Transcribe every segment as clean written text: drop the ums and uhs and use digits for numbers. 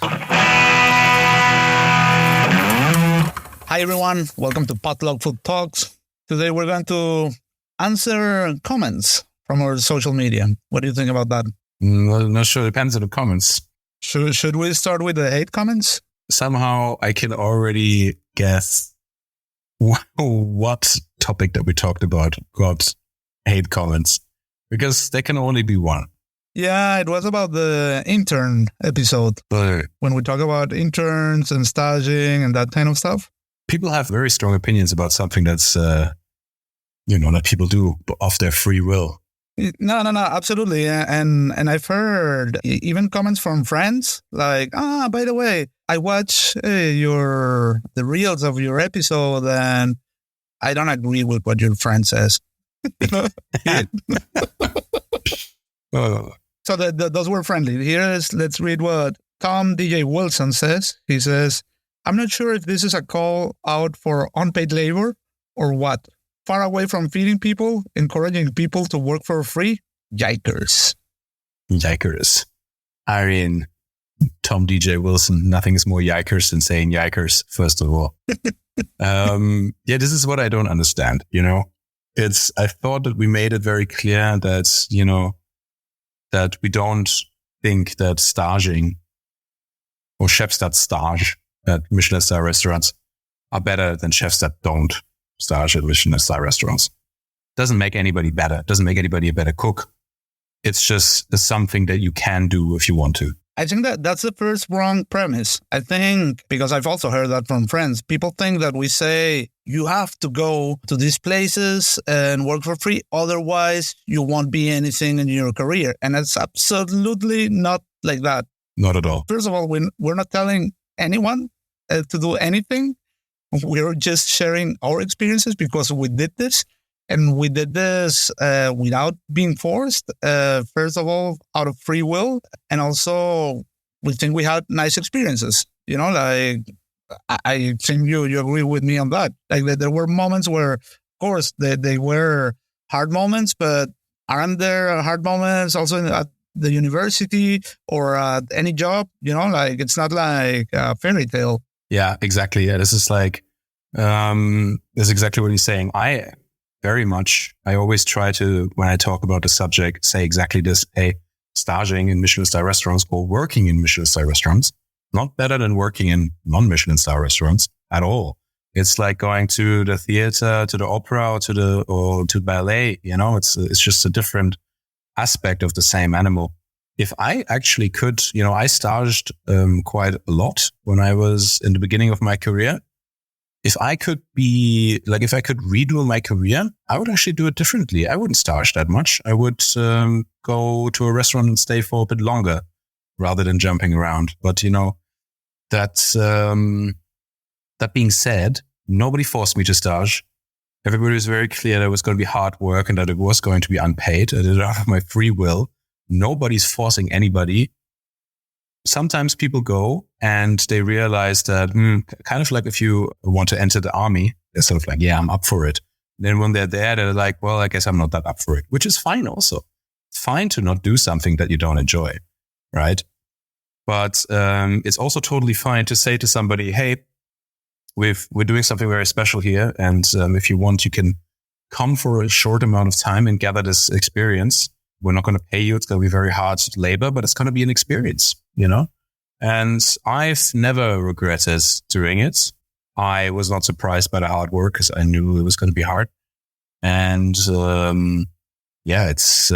Hi everyone, welcome to Potluck Food Talks. Today we're going to answer comments from our social media. What do you think about that? Not sure, depends on the comments. Should we start with the hate comments? Somehow I can already guess what topic that we talked about got hate comments, because there can only be one. Yeah, it was about the intern episode, when we talk about interns and staging and that kind of stuff. People have very strong opinions about something that's, that people do of their free will. No, absolutely. And I've heard even comments from friends like, by the way, I watch the reels of your episode and I don't agree with what your friend says. So those were friendly. Let's read what Tom DJ Wilson says. He says, I'm not sure if this is a call out for unpaid labor or what. Far away from feeding people, encouraging people to work for free. Yikers. I mean, Tom DJ Wilson, nothing is more yikers than saying yikers, first of all. This is what I don't understand, I thought that we made it very clear that, that we don't think that staging or chefs that stage at Michelin star restaurants are better than chefs that don't stage at Michelin star restaurants. Doesn't make anybody better. Doesn't make anybody a better cook. It's just something that you can do if you want to. I think that's the first wrong premise. I think, because I've also heard that from friends, people think that we say you have to go to these places and work for free. Otherwise, you won't be anything in your career. And it's absolutely not like that. Not at all. First of all, we're not telling anyone to do anything. We're just sharing our experiences because we did this. And we did this without being forced, first of all, out of free will. And also, we think we had nice experiences. I think you agree with me on that. Like, there were moments where, of course, they were hard moments, but aren't there hard moments also at the university or at any job? It's not like a fairy tale. Yeah, exactly. Yeah, this is like, that's exactly what he's saying. I always try to, when I talk about the subject, say exactly this. Hey, staging in Michelin star restaurants or working in Michelin star restaurants, not better than working in non-Michelin star restaurants at all. It's like going to the theater, to the opera, or to ballet. It's just a different aspect of the same animal. If I actually could, I staged quite a lot when I was in the beginning of my career. If I could redo my career, I would actually do it differently. I wouldn't stage that much. I would go to a restaurant and stay for a bit longer rather than jumping around. But, that being said, nobody forced me to stage. Everybody was very clear that it was going to be hard work and that it was going to be unpaid. I did it out of my free will. Nobody's forcing anybody. Sometimes people go and they realize that, kind of like if you want to enter the army, they're sort of like, yeah, I'm up for it. And then when they're there, they're like, well, I guess I'm not that up for it, which is fine also. It's fine to not do something that you don't enjoy, right? But it's also totally fine to say to somebody, hey, we're doing something very special here. And if you want, you can come for a short amount of time and gather this experience. We're not going to pay you. It's going to be very hard labor, but it's going to be an experience, And I've never regretted doing it. I was not surprised by the hard work because I knew it was going to be hard. And it's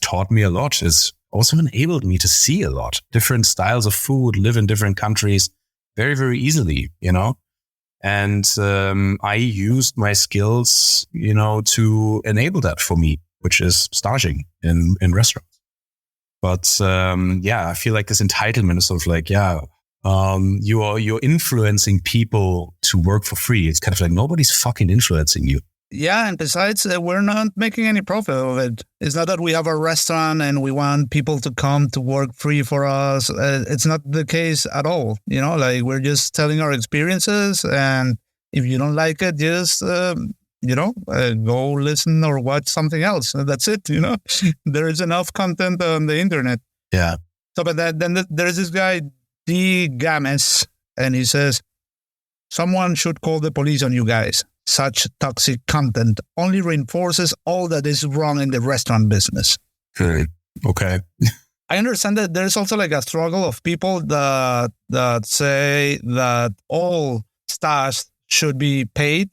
taught me a lot. It's also enabled me to see a lot. Different styles of food, live in different countries very, very easily, And I used my skills, to enable that for me, which is staging in restaurants. But I feel like this entitlement is sort of like, you're influencing people to work for free. It's kind of like nobody's fucking influencing you. Yeah, and besides, we're not making any profit of it. It's not that we have a restaurant and we want people to come to work free for us. It's not the case at all. We're just telling our experiences, and if you don't like it, just go listen or watch something else. That's it. There is enough content on the internet. Yeah. So, but then there is this guy, D. Games, and he says, someone should call the police on you guys. Such toxic content only reinforces all that is wrong in the restaurant business. Okay. I understand that there's also like a struggle of people that say that all staff should be paid,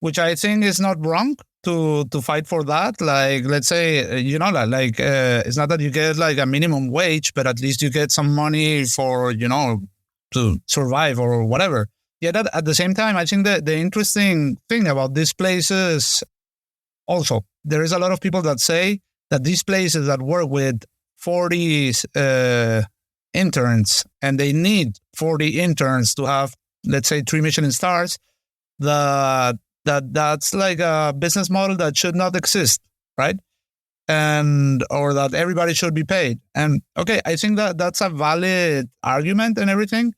which I think is not wrong to fight for that. Like, let's say, it's not that you get like a minimum wage, but at least you get some money for, to survive or whatever. Yet at the same time, I think that the interesting thing about these places, also, there is a lot of people that say that these places that work with 40 interns and they need 40 interns to have, let's say, 3 Michelin stars, that's like a business model that should not exist, right? Or that everybody should be paid. And okay, I think that that's a valid argument and everything.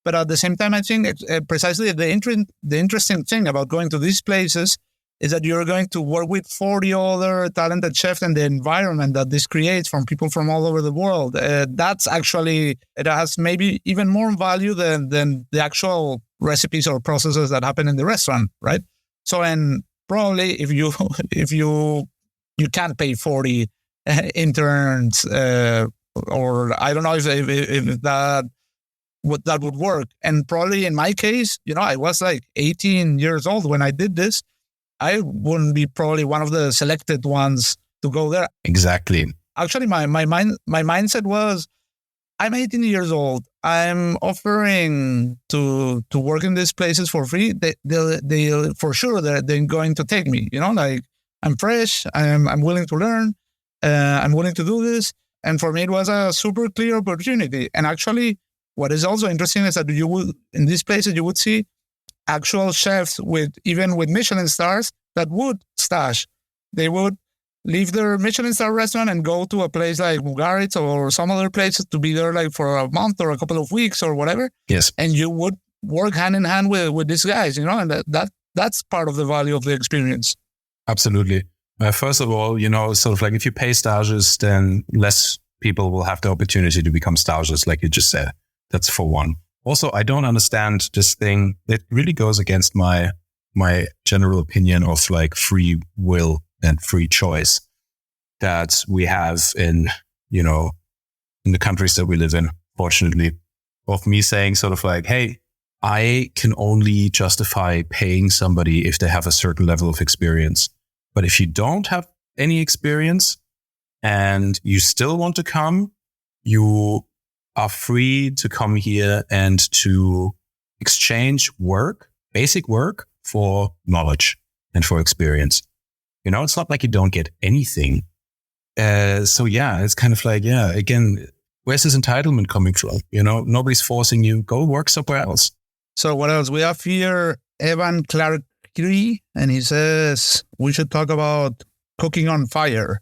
But at the same time, I think precisely the interesting thing about going to these places is that you're going to work with 40 other talented chefs, and the environment that this creates from people from all over the world. That's actually, it has maybe even more value than the actual recipes or processes that happen in the restaurant, right? So, and probably if you can't pay 40 interns, or I don't know if that would work. And probably in my case, I was like 18 years old when I did this. I wouldn't be probably one of the selected ones to go there. Exactly. Actually, my mindset was, I'm 18 years old. I'm offering to work in these places for free. They for sure they're going to take me. Like, I'm fresh. I'm willing to learn. I'm willing to do this. And for me, it was a super clear opportunity. And actually, what is also interesting is that in these places you would see actual chefs with Michelin stars that would stash. They would leave their Michelin star restaurant and go to a place like Mugaritz or some other places to be there like for a month or a couple of weeks or whatever. Yes. And you would work hand in hand with these guys, and that's part of the value of the experience. Absolutely. First of all, sort of like if you pay stages, then less people will have the opportunity to become stages, like you just said. That's for one. Also, I don't understand this thing. It really goes against my general opinion of like free will and free choice that we have in the countries that we live in, fortunately, of me saying sort of like, hey, I can only justify paying somebody if they have a certain level of experience. But if you don't have any experience and you still want to come, you are free to come here and to exchange work, basic work, for knowledge and for experience. It's not like you don't get anything. So yeah, it's kind of like, yeah, again, where's this entitlement coming from? Nobody's forcing you. Go work somewhere else. So what else? We have here Evan Clark, and he says we should talk about cooking on fire.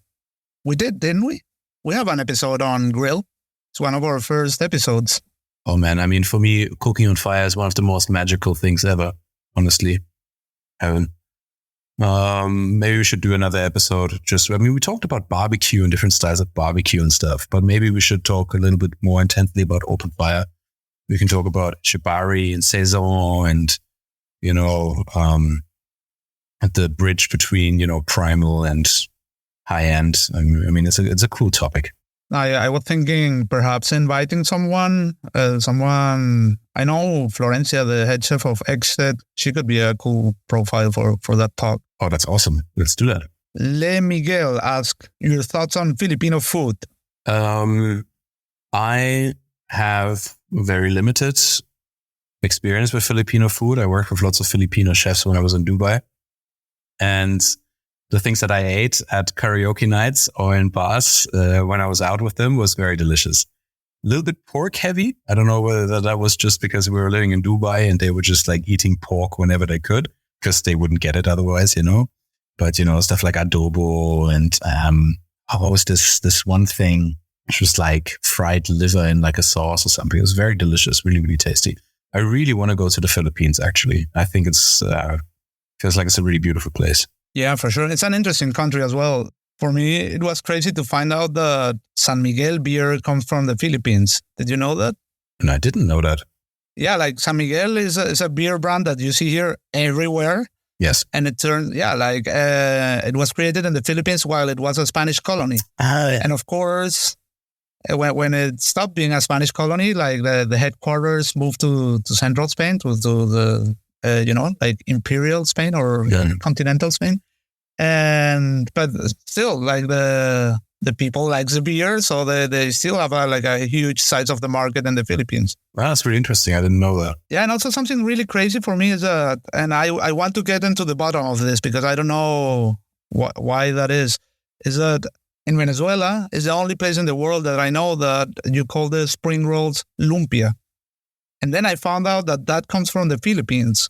We did, didn't we? We have an episode on grill. It's one of our first episodes. Oh man, I mean, for me, cooking on fire is one of the most magical things ever, honestly. Heaven. Maybe we should do another episode. We talked about barbecue and different styles of barbecue and stuff, but maybe we should talk a little bit more intensely about open fire. We can talk about shibari and saison and, at the bridge between, primal and high end. I mean, it's a cool topic. I was thinking perhaps inviting someone. I know Florencia, the head chef of Exit, she could be a cool profile for that talk. Oh, that's awesome. Let's do that. Le Miguel asks your thoughts on Filipino food. I have very limited experience with Filipino food. I worked with lots of Filipino chefs when I was in Dubai. And the things that I ate at karaoke nights or in bars when I was out with them was very delicious. A little bit pork heavy. I don't know whether that was just because we were living in Dubai and they were just like eating pork whenever they could because they wouldn't get it otherwise, But, stuff like adobo and what was this one thing which was like fried liver in like a sauce or something. It was very delicious, really, really tasty. I really want to go to the Philippines, actually. I think feels like it's a really beautiful place. Yeah, for sure. It's an interesting country as well. For me, it was crazy to find out that San Miguel beer comes from the Philippines. Did you know that? And I didn't know that. Yeah, like San Miguel is a beer brand that you see here everywhere. Yes. And it turned, it was created in the Philippines while it was a Spanish colony. Yeah. And of course, when it stopped being a Spanish colony, like the headquarters moved to central Spain, to the, like imperial Spain or continental Spain. But still, like the people like the beer, so they still have a huge size of the market in the Philippines. Wow, that's really interesting. I didn't know that. Yeah, and also something really crazy for me is that, and I want to get into the bottom of this because I don't know why that is that in Venezuela is the only place in the world that I know that you call the spring rolls lumpia. And then I found out that comes from the Philippines.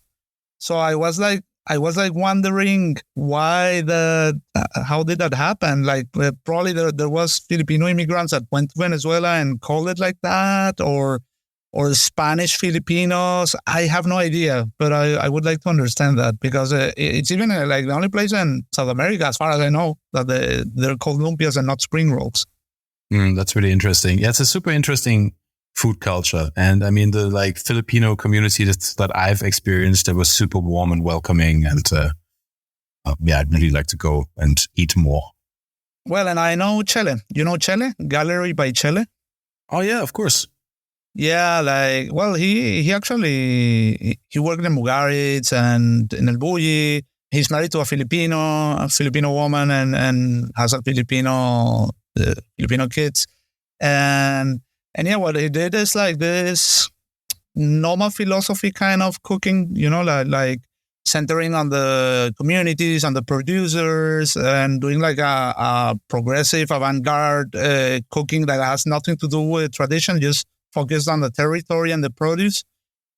So I was like wondering why how did that happen? Like probably there was Filipino immigrants that went to Venezuela and called it like that, or Spanish Filipinos. I have no idea, but I would like to understand that because it's even like the only place in South America, as far as I know, that they're called lumpias and not spring rolls. That's really interesting. Yeah, it's a super interesting food culture. And I mean, the like Filipino community that I've experienced, that was super warm and welcoming. And I'd really like to go and eat more. Well, and I know Chele. You know Chele? Gallery by Chele? Oh, yeah, of course. Yeah, he actually worked in Mugaritz and in El Bulli. He's married to a Filipino woman and has a Filipino kids. And yeah, what he did is like this normal philosophy kind of cooking, like centering on the communities and the producers and doing like a progressive avant-garde cooking that has nothing to do with tradition, just focused on the territory and the produce.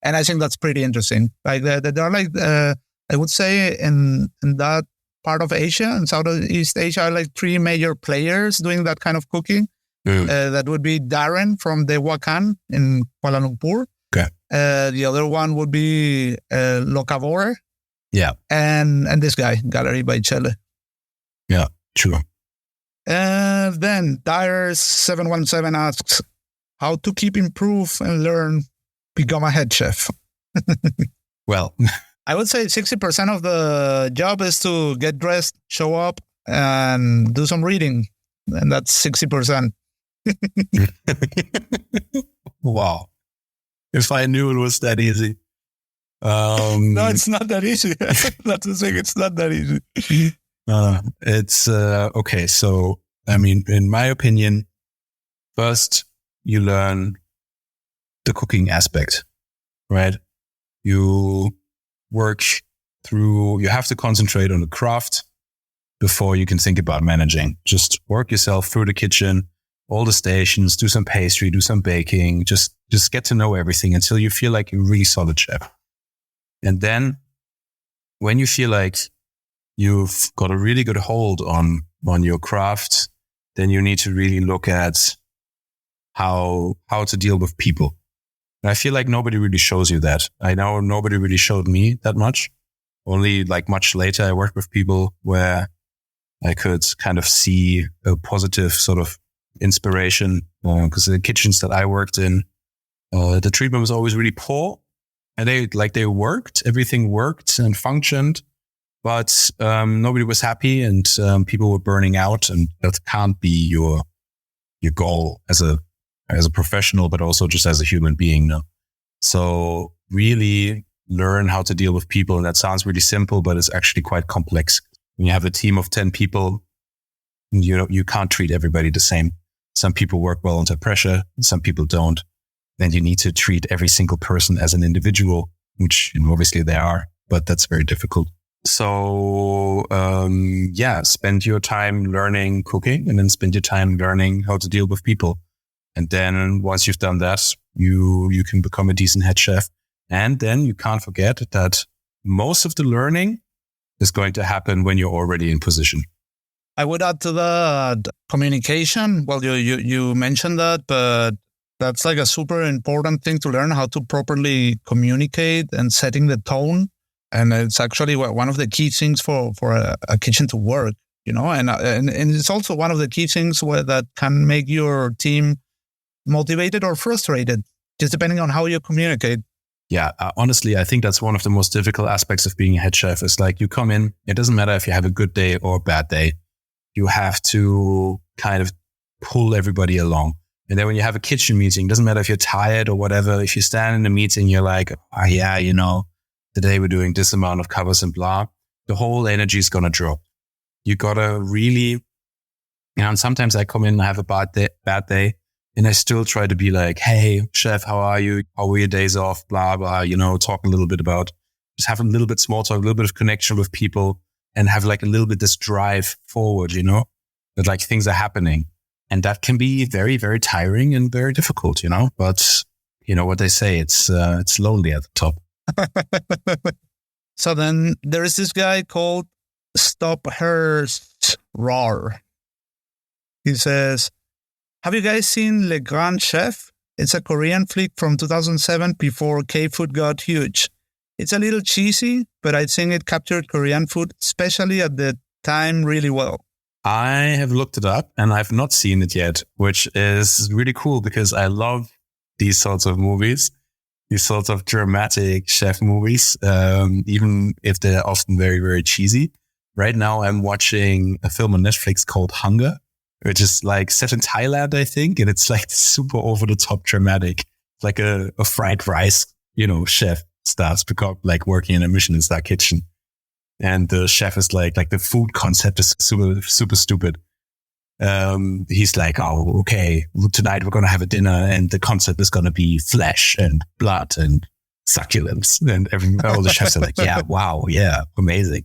And I think that's pretty interesting. Like there are like, I would say in that part of Asia and Southeast Asia are like three major players doing that kind of cooking. That would be Darren from the Wakan in Kuala Lumpur. Okay. The other one would be Locavore. Yeah. And this guy, Gallery by Chele. Yeah, true. Then Dyer717 asks, how to keep improve and learn, become a head chef? Well, I would say 60% of the job is to get dressed, show up, and do some reading. And that's 60%. Wow. If I knew it was that easy. No, it's not that easy. That's the thing. It's not that easy. It's okay. So, I mean, in my opinion, first you learn the cooking aspect, right? You have to concentrate on the craft before you can think about managing. Just work yourself through the kitchen, all the stations, do some pastry, do some baking, just get to know everything until you feel like you're a really solid chef. And then when you feel like you've got a really good hold on your craft, then you need to really look at how to deal with people. And I feel like nobody really shows you that. I know nobody really showed me that much. Only like much later, I worked with people where I could kind of see a positive sort of inspiration, because the kitchens that I worked in, the treatment was always really poor, and everything worked and functioned, but nobody was happy, and people were burning out, and that can't be your goal as a professional, but also just as a human being. No? So really learn how to deal with people, and that sounds really simple, but it's actually quite complex. When you have a team of 10 people, you can't treat everybody the same. Some people work well under pressure, some people don't. Then you need to treat every single person as an individual, which obviously they are, but that's very difficult. So, spend your time learning cooking, and then spend your time learning how to deal with people. And then once you've done that, you can become a decent head chef. And then you can't forget that most of the learning is going to happen when you're already in position. I would add to that communication. Well, you mentioned that, but that's like a super important thing to learn, how to properly communicate and setting the tone. And it's actually one of the key things for a kitchen to work, and it's also one of the key things that can make your team motivated or frustrated. just depending on how you communicate. Yeah, honestly, I think that's one of the most difficult aspects of being a head chef. Is like you come in, it doesn't matter if you have a good day or a bad day. You have to kind of pull everybody along. And then when you have a kitchen meeting, it doesn't matter if you're tired or whatever. If you stand in a meeting, you're like, oh, yeah, today we're doing this amount of covers and blah. The whole energy is going to drop. You got to really, and sometimes I come in and I have a bad day. And I still try to be like, hey, chef, how are you? How were your days off? Blah, blah, talk a little bit about, just have a little bit small talk, a little bit of connection with people and have like a little bit this drive forward, that like things are happening. And that can be very, very tiring and very difficult, but you know what they say, it's lonely at the top. So then there is this guy called Stophurst Rar. He says, have you guys seen Le Grand Chef? It's a Korean flick from 2007 before K-food got huge. It's a little cheesy, but I think it captured Korean food, especially at the time, really well. I have looked it up and I've not seen it yet, which is really cool because I love these sorts of movies, these sorts of dramatic chef movies, even if they're often very, very cheesy. Right now, I'm watching a film on Netflix called Hunger, which is like set in Thailand, I think. And it's like super over the top dramatic, like a fried rice, chef starts like working in a Michelin star kitchen. And the chef is like the food concept is super, super stupid. He's like, oh, okay, tonight we're going to have a dinner and the concept is going to be flesh and blood and succulents. And all the chefs are like, yeah, wow, yeah, amazing.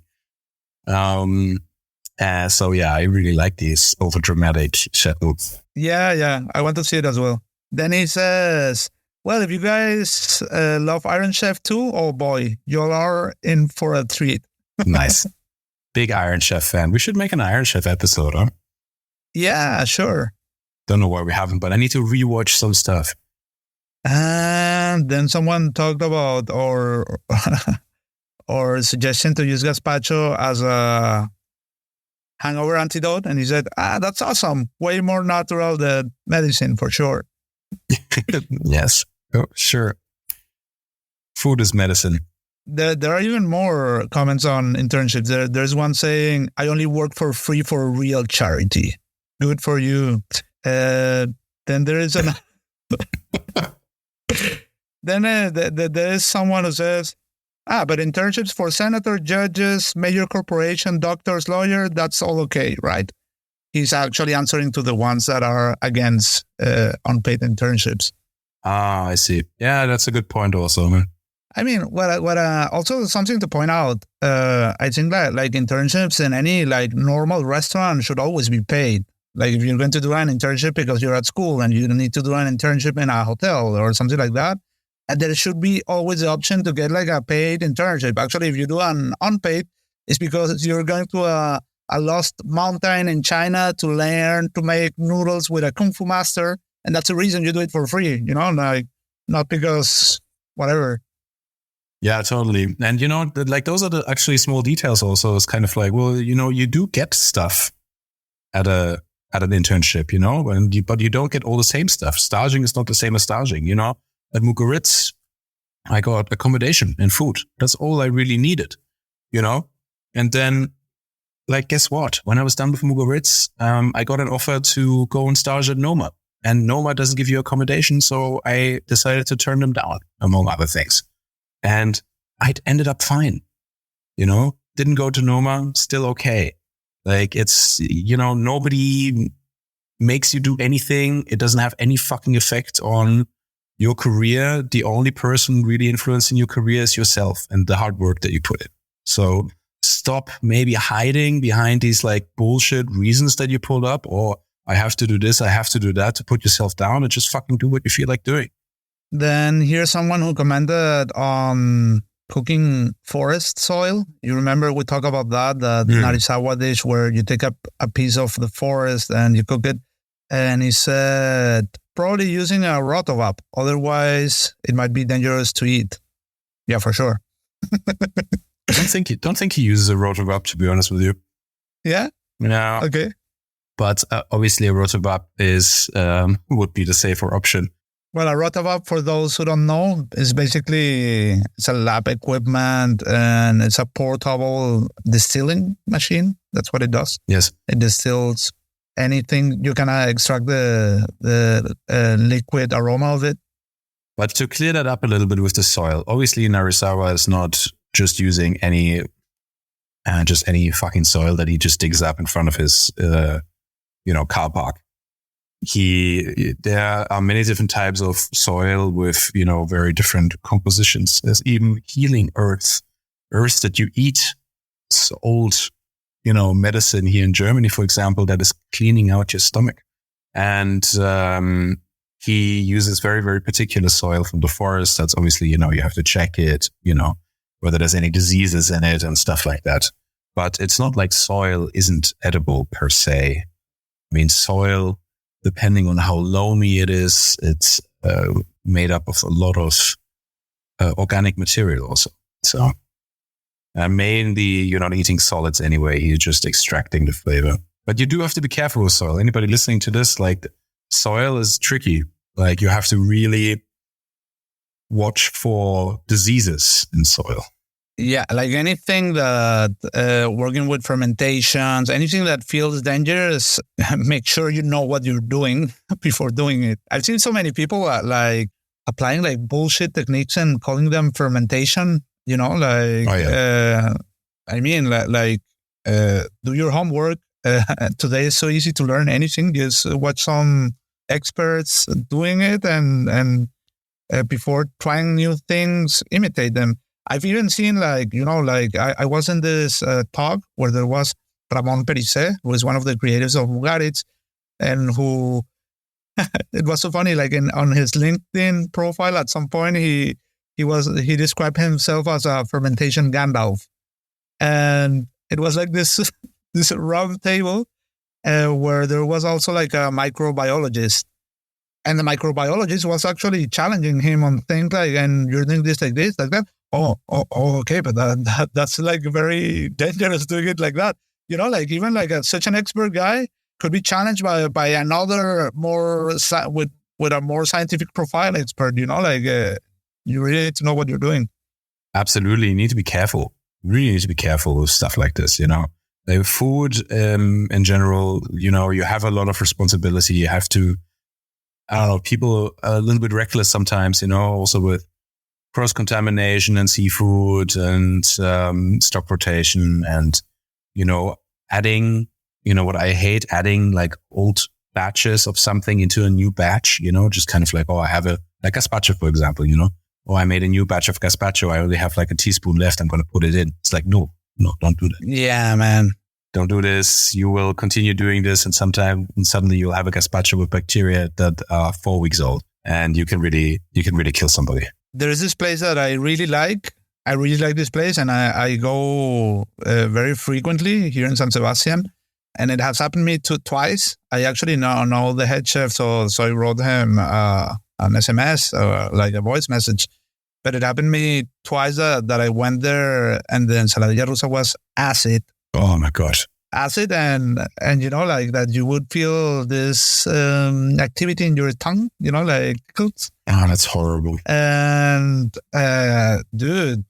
So yeah, I really like these over dramatic chef moves. Yeah, I want to see it as well. Then he says, well, if you guys love Iron Chef too, oh boy, you are in for a treat. Nice. Big Iron Chef fan. We should make an Iron Chef episode, huh? Yeah, sure. Don't know why we haven't, but I need to rewatch some stuff. And then someone talked about or suggestion to use gazpacho as a hangover antidote. And he said, that's awesome. Way more natural than medicine for sure. Yes, oh, sure. Food is medicine. There are even more comments on internships. There's one saying, I only work for free for a real charity. Good for you. Then there is there is someone who says, but internships for senator, judges, major corporation, doctors, lawyer, that's all okay, right? He's actually answering to the ones that are against unpaid internships. I see. Yeah, that's a good point also, man. I mean, what also something to point out, I think that like internships in any like normal restaurant should always be paid. Like if you're going to do an internship because you're at school and you need to do an internship in a hotel or something like that, and there should be always the option to get like a paid internship. Actually, if you do an unpaid, it's because you're going to a lost mountain in China to learn to make noodles with a kung fu master. And that's the reason you do it for free, like not because whatever. Yeah, totally. And, like those are the actually small details also. It's kind of like, well, you do get stuff at an internship, but you don't get all the same stuff. Staging is not the same as staging, At Mugaritz, I got accommodation and food. That's all I really needed, And then, like, guess what? When I was done with Mugaritz, I got an offer to go and stage at Noma. And Noma doesn't give you accommodation, so I decided to turn them down, among other things. And I ended up fine, didn't go to Noma, still okay. Like it's, nobody makes you do anything. It doesn't have any fucking effect on your career. The only person really influencing your career is yourself and the hard work that you put in. So stop maybe hiding behind these like bullshit reasons that you pulled up, or I have to do this, I have to do that, to put yourself down, and just fucking do what you feel like doing. Then here's someone who commented on cooking forest soil. You remember we talked about that Narisawa dish where you take up a piece of the forest and you cook it. And he said, probably using a rotovap. Otherwise, it might be dangerous to eat. Yeah, for sure. Don't think he uses a rotovap, to be honest with you. Yeah? Yeah. Okay. But obviously a rotovap would be the safer option. Well, a rotovap, for those who don't know, is basically it's a lab equipment and it's a portable distilling machine. That's what it does. Yes. It distills anything. You can extract the liquid aroma of it. But to clear that up a little bit with the soil, obviously Narisawa is not just using any fucking soil that he just digs up in front of his car park. There are many different types of soil with, very different compositions. There's even healing earth that you eat. It's old, medicine here in Germany, for example, that is cleaning out your stomach. And, he uses very, very particular soil from the forest. That's obviously, you have to check it, whether there's any diseases in it and stuff like that. But it's not like soil isn't edible per se. I mean, soil, depending on how loamy it is, it's made up of a lot of organic material also. So mainly you're not eating solids anyway. You're just extracting the flavor. But you do have to be careful with soil. Anybody listening to this, like soil is tricky. Like you have to really watch for diseases in soil. Yeah, like anything that working with fermentations, anything that feels dangerous, make sure you know what you're doing before doing it. I've seen so many people like applying like bullshit techniques and calling them fermentation, do your homework. Today is so easy to learn anything. Just watch some experts doing it and before trying new things, imitate them. I've even seen I was in this talk where there was Ramon Perissé, who is one of the creators of Mugaritz, and who, it was so funny, like on his LinkedIn profile at some point, he described himself as a fermentation Gandalf. And it was like this round table where there was also like a microbiologist. And the microbiologist was actually challenging him on things like, and you're doing this, like that. Oh, okay, but that's like very dangerous doing it like that. Like even like such an expert guy could be challenged by another with a more scientific profile expert. You really need to know what you're doing. Absolutely, you need to be careful. You really need to be careful with stuff like this. Like food in general. You have a lot of responsibility. You have to. I don't know. People are a little bit reckless sometimes. Also with cross-contamination and seafood and stock rotation and, adding, what I hate, adding like old batches of something into a new batch, just kind of like, I have like gazpacho, for example, I made a new batch of gazpacho. I only have like a teaspoon left. I'm going to put it in. It's like, no, don't do that. Yeah, man. Don't do this. You will continue doing this. And suddenly you'll have a gazpacho with bacteria that are 4 weeks old and you can really kill somebody. There is this place that I really like. I really like this place and I go very frequently here in San Sebastian. And it has happened to me twice. I actually know the head chef, so I wrote him an SMS or like a voice message. But it happened to me twice that I went there and the ensaladilla rusa was acid. Oh my gosh. Acid and like that you would feel this activity in your tongue, like tickles. Oh, that's horrible. And dude,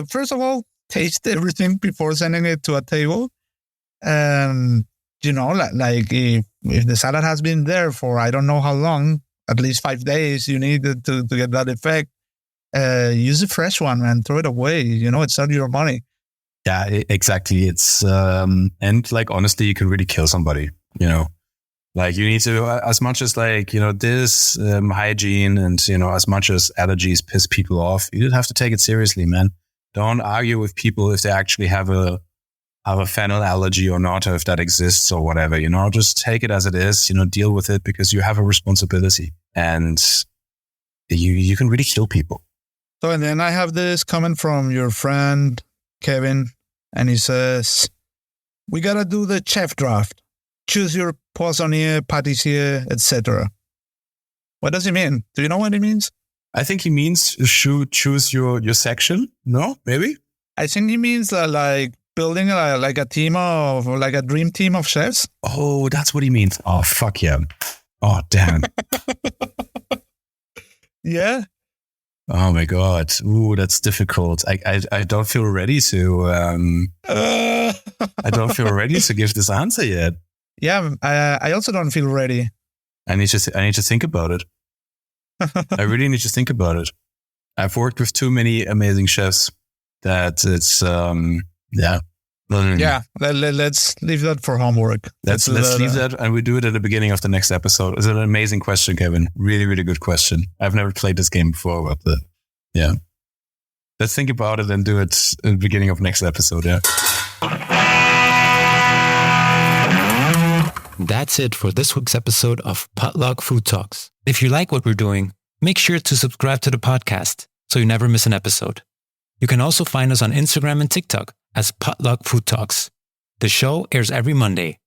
first of all, taste everything before sending it to a table. And like if the salad has been there for I don't know how long, at least 5 days, you need to get that effect. Use a fresh one and throw it away. It's not your money. Yeah, exactly. It's, and like, honestly, you can really kill somebody, like you need to, as much as like, this, hygiene and, as much as allergies piss people off, you have to take it seriously, man. Don't argue with people if they actually have a fennel allergy or not, or if that exists or whatever, just take it as it is, deal with it because you have a responsibility and you can really kill people. So, and then I have this comment from your friend, Kevin, and he says, we got to do the chef draft. Choose your poissonnier, pâtissier, etc. What does he mean? Do you know what he means? I think he means choose your section. No, maybe? I think he means like building like a team of, like a dream team of chefs. Oh, that's what he means. Oh, fuck yeah. Oh, damn. Yeah. Oh my God. Ooh, that's difficult. I don't feel ready to, I don't feel ready to give this answer yet. Yeah. I also don't feel ready. I need to think about it. I really need to think about it. I've worked with too many amazing chefs that it's, yeah. Yeah. Let's leave that for homework. Let's leave that, and we do it at the beginning of the next episode. It's an amazing question, Kevin. Really, really good question. I've never played this game before, but yeah. Let's think about it and do it at the beginning of next episode. Yeah. That's it for this week's episode of Potluck Food Talks. If you like what we're doing, make sure to subscribe to the podcast so you never miss an episode. You can also find us on Instagram and TikTok as Potluck Food Talks. The show airs every Monday.